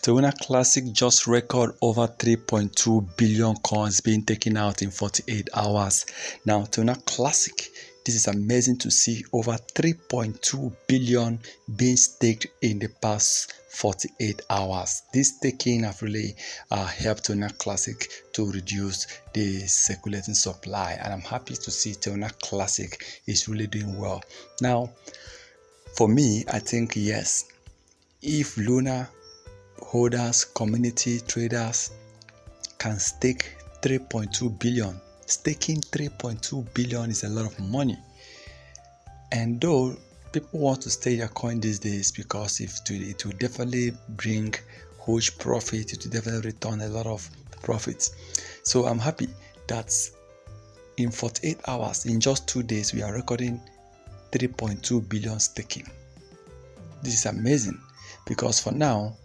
Luna Classic just record over 3.2 billion coins being taken out in 48 hours. Now, Luna Classic, this is amazing to see over 3.2 billion being staked in the past 48 hours. This staking have really helped Luna Classic to reduce the circulating supply, and I'm happy to see Luna Classic is really doing well. Now, for me, I think yes, if Luna holders, community traders can stake 3.2 billion. Staking 3.2 billion is a lot of money. And though people want to stake their coin these days because it will definitely bring huge profit, it will definitely return a lot of profits. So I'm happy that in 48 hours, in just 2 days, we are recording 3.2 billion staking. This is amazing because for now,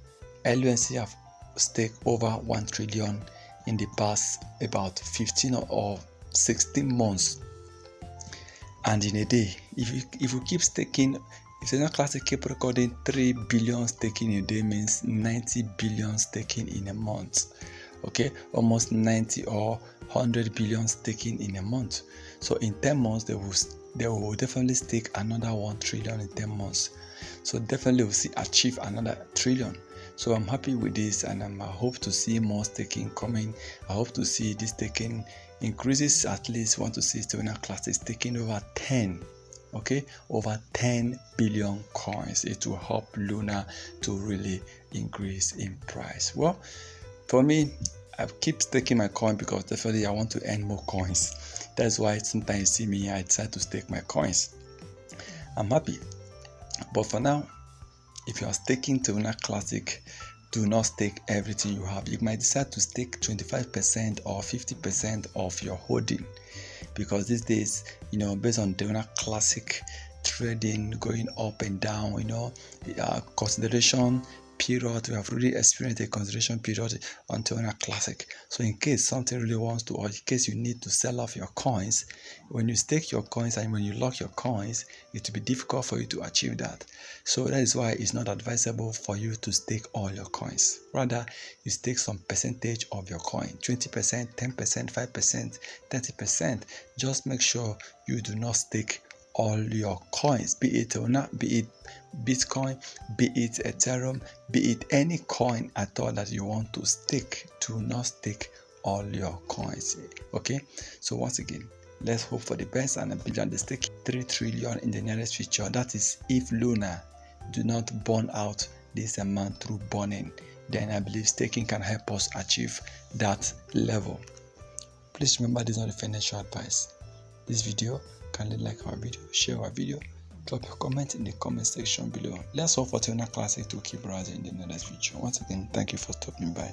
LUNC have staked over 1 trillion in the past about 15 or 16 months. And in a day, if you keep staking, if Luna Classic keep recording 3 billion staking a day, means 90 billion staking in a month. Okay, almost 90 or 100 billion staking in a month. So in 10 months, they will definitely stake another 1 trillion in 10 months. So definitely we'll achieve another trillion. So I'm happy with this, and I hope to see more staking coming. I hope to see this staking increases. At least want to see Luna Classic staking over 10, okay, over 10 billion coins. It will help Luna to really increase in price. Well, for me, I keep staking my coin because definitely I want to earn more coins. That's why sometimes you see me, I decide to stake my coins. I'm happy, but for now, if you are staking Luna Classic, do not stake everything you have. You might decide to stake 25% or 50% of your holding, because these days, based on Luna Classic trading going up and down, consideration period, we have really experienced a consideration period on Luna Classic. So in case something really wants to, or in case you need to sell off your coins, when you stake your coins and when you lock your coins, it will be difficult for you to achieve that. So that is why it's not advisable for you to stake all your coins. Rather, you stake some percentage of your coin, 20%, 10%, 5%, 30%. Just make sure you do not stake all your coins, be it Luna, be it Bitcoin, be it Ethereum, be it any coin at all that you want to stake. Do not stake all your coins. Okay, so once again, let's hope for the best and beyond the stake 3 trillion in the nearest future. That is if Luna do not burn out this amount through burning. Then I believe staking can help us achieve that level. Please remember, this is not a financial advice. This video, kindly like our video, share our video, drop your comment in the comment section below. Let's hope for Luna Classic to keep rising in the next future. Once again, thank you for stopping by.